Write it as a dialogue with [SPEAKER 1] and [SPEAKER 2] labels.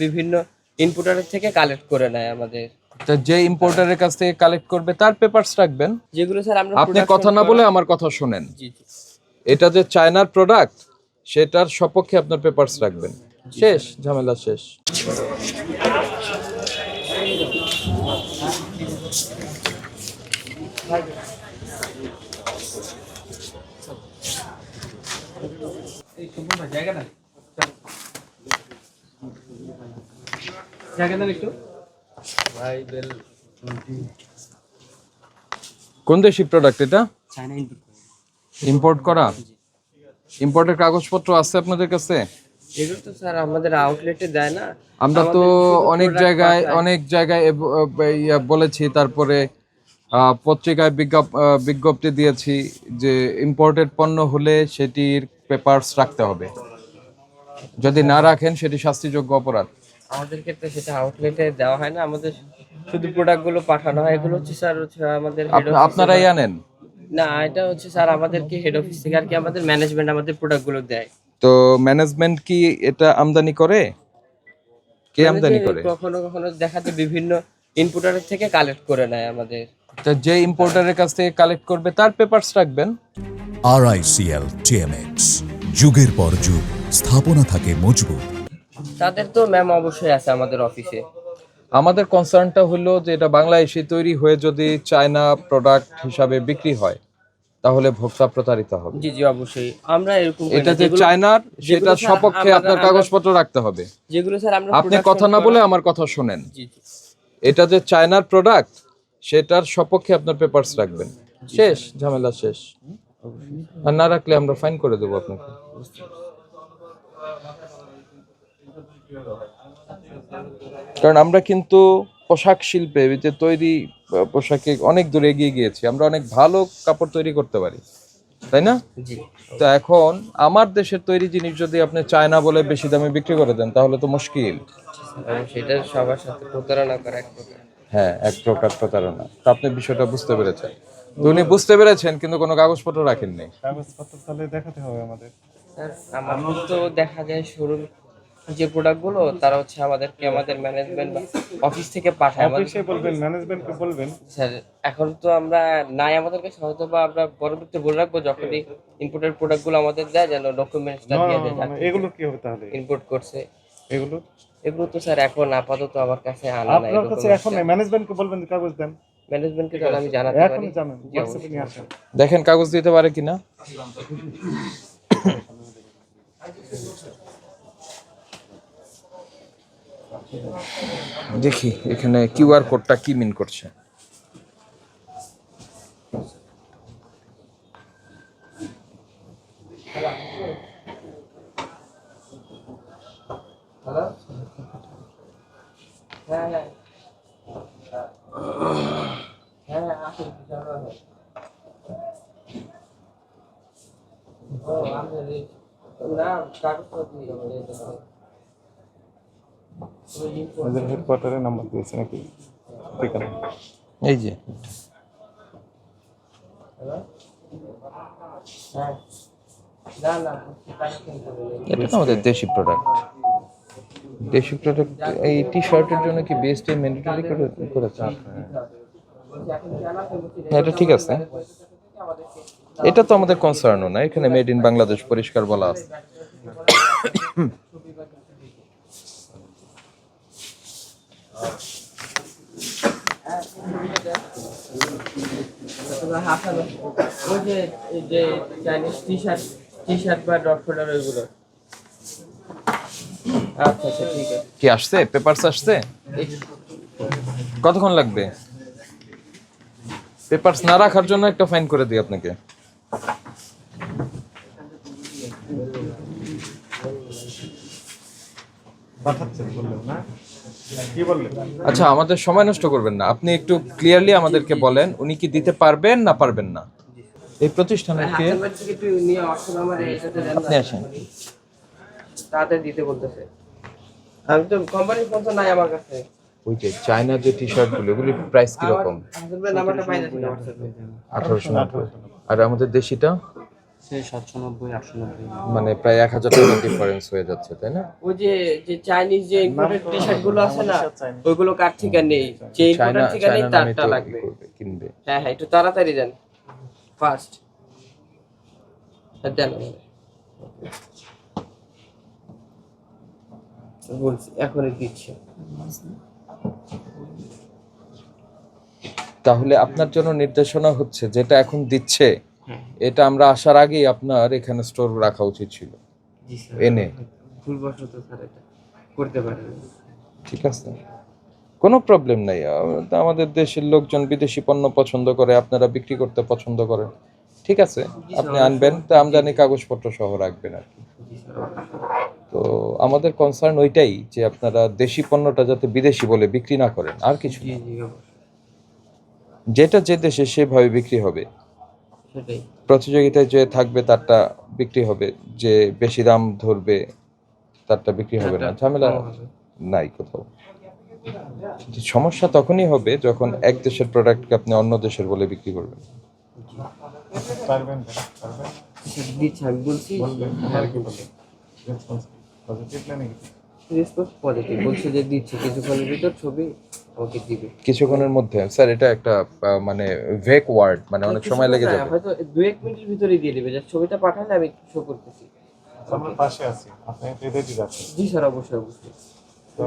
[SPEAKER 1] বিভিন্ন ইম্পোর্টারের থেকে কালেক্ট করে নেয় আমাদের।
[SPEAKER 2] তা যে ইম্পোর্টারের কাছ থেকে কালেক্ট করবে তার পেপারস রাখবেন।
[SPEAKER 1] যেগুলো স্যার আমরা
[SPEAKER 2] আপনি কথা না বলে আমার কথা শুনেন।
[SPEAKER 1] জি জি
[SPEAKER 2] এটা যে চায়নার প্রোডাক্ট সেটার সপক্ষে আপনার পেপারস রাখবেন। শেষ, ঝামেলা শেষ। কোন দেশি প্রোডাক্ট এটা?
[SPEAKER 1] চায়না
[SPEAKER 2] ইম্পোর্ট করা? ইম্পোর্টের কাগজপত্র আছে আপনাদের কাছে?
[SPEAKER 1] এগুলো তো স্যার আমাদের আউটলেটে দেয় না।
[SPEAKER 2] আমরা তো অনেক জায়গায় বলেছি, তারপরে পত্রিকায় বিজ্ঞপ্তি দিয়েছি যে ইম্পোর্টেড পণ্য হলে সেটির পেপারস রাখতে হবে, যদি না রাখেন সেটি শাস্তিযোগ্য অপরাধ।
[SPEAKER 1] আমাদের ক্ষেত্রে সেটা আউটলেটে দেওয়া হয় না, আমাদের শুধু প্রোডাক্টগুলো পাঠানো হয়। এগুলো হচ্ছে স্যার আমাদের
[SPEAKER 2] আপনারাই আনেন?
[SPEAKER 1] না, এটা হচ্ছে স্যার আমাদেরকে হেড অফিস থেকে আর কি আমাদের ম্যানেজমেন্ট আমাদের প্রোডাক্টগুলো দেয়।
[SPEAKER 2] তো ম্যানেজমেন্ট কি এটা আমদানি করে? কে আমদানি করে?
[SPEAKER 1] কখনো কখনো দেখা যায় বিভিন্ন ইম্পোর্টারের থেকে কালেক্ট করে নেয় আমাদের।
[SPEAKER 2] তা যে ইম্পোর্টারের কাছ থেকে কালেক্ট করবে তার পেপারস রাখবেন।
[SPEAKER 3] RICL TMX, যুগের পর যুগ স্থাপনা থাকে মজবুত।
[SPEAKER 1] তাদের তো ম্যাম অবশ্যই আছে আমাদের অফিসে।
[SPEAKER 2] আমাদের কনসার্নটা হলো যে এটা বাংলাদেশে তৈরি হয়ে যদি চায়না প্রোডাক্ট হিসাবে বিক্রি হয় তাহলে ভোক্তা প্রতারিত হবে।
[SPEAKER 1] জি জি অবশ্যই আমরা এরকম
[SPEAKER 2] এটা যে চায়নার সেটার সপক্ষে আপনার কাগজপত্র রাখতে হবে।
[SPEAKER 1] যেগুলো স্যার আমরা
[SPEAKER 2] আপনি কথা না বলে আমার কথা শুনেন।
[SPEAKER 1] জি জি
[SPEAKER 2] এটা যে চায়নার প্রোডাক্ট সেটার সপক্ষে আপনার পেপারস রাখবেন। শেষ, ঝামেলা শেষ। আর না রাখলে আমরা ফাইন করে দেবো আপনাকে। কারণ আমরা কিন্তু পোশাক শিল্পে যে তৈরি পোশাকে অনেক দূর এগিয়ে গিয়েছি, আমরা অনেক ভালো কাপড় তৈরি করতে পারি, তাই না?
[SPEAKER 1] জি
[SPEAKER 2] তো এখন আমার দেশের তৈরি জিনিস যদি আপনি চায়না বলে বেশি দামে বিক্রি করে দেন তাহলে তো মুশকিল।
[SPEAKER 1] সেটা সবার সাথে প্রতারণা করা এক প্রকার।
[SPEAKER 2] হ্যাঁ, এক প্রকার প্রতারণা। তো আপনি বিষয়টা বুঝতে পেরেছেন। তো উনি বুঝতে পেরেছেন কিন্তু কোনো কাগজপত্র রাখেননি।
[SPEAKER 4] কাগজপত্র তাহলে দেখাতে হবে আমাদের।
[SPEAKER 1] স্যার আমাদের তো দেখা যায় শোরুম যে প্রোডাক্টগুলো তারা হচ্ছে আমাদেরকে আমাদের ম্যানেজমেন্ট বা অফিস থেকে পাঠায় আমাদের।
[SPEAKER 4] অফিসে বলবেন, ম্যানেজমেন্টকে বলবেন।
[SPEAKER 1] স্যার এখন তো আমরা নাই আমাদের কাছে, হয়তো বা আমরা পরবর্তী বলে রাখবো যখনই ইম্পোর্টেড প্রোডাক্টগুলো আমাদের দেয় যেন ডকুমেন্টসটা দিয়ে দেয়
[SPEAKER 4] এগুলো কি হবে তাহলে?
[SPEAKER 1] ইম্পোর্ট করছে
[SPEAKER 4] এগুলো
[SPEAKER 1] এগুলো তো স্যার এখন আপাতত আমার কাছে আনা নাই।
[SPEAKER 4] আপনার কাছে এখন ম্যানেজমেন্টকে বলবেন কাগজ দেন।
[SPEAKER 1] ম্যানেজমেন্টকে তাহলে আমি জানাতে পারি।
[SPEAKER 4] এখনই জানেন, হোয়াটসঅ্যাপে নিয়ে আসেন।
[SPEAKER 2] দেখেন কাগজ দিতে পারে কিনা। দেখি এখানে কিউআর কোডটা কি মিন করছে।
[SPEAKER 1] হ্যালো হ্যাঁ হ্যাঁ হ্যাঁ আসুন ও আমি না কাগজপত্র দিয়ে
[SPEAKER 4] আমাদের হেডকোয়ার্টারে নাম্বার দিয়েছে নাকি? ঠিকানা
[SPEAKER 2] এই যে
[SPEAKER 1] হ্যাঁ না না
[SPEAKER 2] এটা তো আমাদের দেশি প্রোডাক্ট। দেশি প্রোডাক্ট এই টি শার্টের জন্য কি বিএসটি ম্যান্ডেটরি করেছে? হ্যাঁ, এটা ঠিক আছে। এটা তো আমাদের কনসার্নও না, এখানে মেড ইন বাংলাদেশ পরিষ্কার বলা আছে।
[SPEAKER 1] ওই যে এই যে চাইনিজ টি শার্ট বা ডট ফোল্ডার ওইগুলো। আচ্ছা আচ্ছা ঠিক আছে।
[SPEAKER 2] কি আসছে? পেপারস আসছে? কতক্ষণ লাগবে? পেপারস না রাখার জন্য একটা ফাইন করে দিই আপনাকে।
[SPEAKER 4] পাঠাচ্ছেন বললেন না? কি বললেন?
[SPEAKER 2] আচ্ছা, আমাদের সময় নষ্ট করবেন না, আপনি একটু ক্লিয়ারলি আমাদেরকে বলেন উনি কি দিতে পারবেন না পারবেন না। এই প্রতিষ্ঠানের কে? আপনি আসেন।
[SPEAKER 1] তাদের দিতে বলতেছে। আমি তো কোম্পানির ফোন তো নাই আমার কাছে।
[SPEAKER 2] ওই যে চায়না যে টি শার্ট গুলো এগুলির প্রাইস কিরকম?
[SPEAKER 1] নাম্বারটা পাই না হোয়াটসঅ্যাপে।
[SPEAKER 2] 1890। আর আমাদের দেশিটা
[SPEAKER 5] সে 790 890।
[SPEAKER 2] মানে প্রায় 1000 টাকা ডিফারেন্স হয়ে যাচ্ছে, তাই না?
[SPEAKER 1] ওই যে যে চাইনিজ যে ইম্পোর্টেড টি শার্ট গুলো আছে না, ওইগুলো কার থেকে নেই, যে
[SPEAKER 2] চায়না
[SPEAKER 1] ইম্পোর্টার থেকে নেই
[SPEAKER 2] চায়না নামে
[SPEAKER 1] তারটা
[SPEAKER 2] তো
[SPEAKER 1] লাগবে।
[SPEAKER 2] কিনবে।
[SPEAKER 1] হ্যাঁ হ্যাঁ, একটু তাড়াতাড়ি দেন, ফাস্ট দেন আমারে। বলছি এখনই দিচ্ছি।
[SPEAKER 2] তাহলে আপনার জন্য নির্দেশনা হচ্ছে যেটা এখন দিচ্ছে এটা আমরা আসার আগেই আপনার এখানে স্টোর রাখা উচিত ছিল,
[SPEAKER 1] জি স্যার,
[SPEAKER 2] এনে।
[SPEAKER 1] ভুলবশত স্যার এটা করতে পারেন।
[SPEAKER 2] ঠিক আছে, কোনো প্রবলেম নাই। আমাদের দেশের লোকজন বিদেশি পণ্য পছন্দ করে, আপনারা বিক্রি করতে পছন্দ করেন, ঠিক আছে, আপনি আনবেন, তা আমদানি কাগজপত্র সহ রাখবেন আর কি।
[SPEAKER 1] জি স্যার,
[SPEAKER 2] তো আমাদের কনসার্ন ওইটাই যে আপনারা দেশি পণ্যটা যাতে বিদেশি বলে বিক্রি না করেন, আর কিছু
[SPEAKER 1] জি
[SPEAKER 2] না।
[SPEAKER 1] জি অবশ্যই,
[SPEAKER 2] যেটা যে দেশে সেভাবে বিক্রি হবে,
[SPEAKER 1] সেটাই।
[SPEAKER 2] প্রতিযোগিতায় যে থাকবে তারটা বিক্রি হবে, যে বেশি দাম ধরবে তারটা বিক্রি হবে না, ঝামেলা নাই কোথাও। কিন্তু সমস্যা তখনই হবে যখন এক দেশের প্রোডাক্টকে আপনি অন্য দেশের বলে বিক্রি করবেন।
[SPEAKER 4] পারবেন পারবেন
[SPEAKER 1] দিচ্ছি, আমি বলছি হ্যাঁ বলছি।
[SPEAKER 4] পজিটিভ না নেগেটিভ?
[SPEAKER 1] রেসপন্স পজিটিভ, বলছে যে দিচ্ছে কিছুক্ষণের ভিতর ছবি আমাকে দিবে।
[SPEAKER 2] কিছুক্ষণের মধ্যে স্যার, এটা একটা মানে ভেক ওয়ার্ড, মানে অনেক সময় লেগে যাবে।
[SPEAKER 1] হয়তো 2-1 মিনিটের ভিতরেই দিয়ে দিবে, জাস্ট ছবিটা পাঠালে আমি শো করতেছি।
[SPEAKER 4] আমরা পাশে আছি, আপনি এদের দিয়ে যাচ্ছেন।
[SPEAKER 1] জি স্যার, অবশ্যই অবশ্যই।
[SPEAKER 4] তো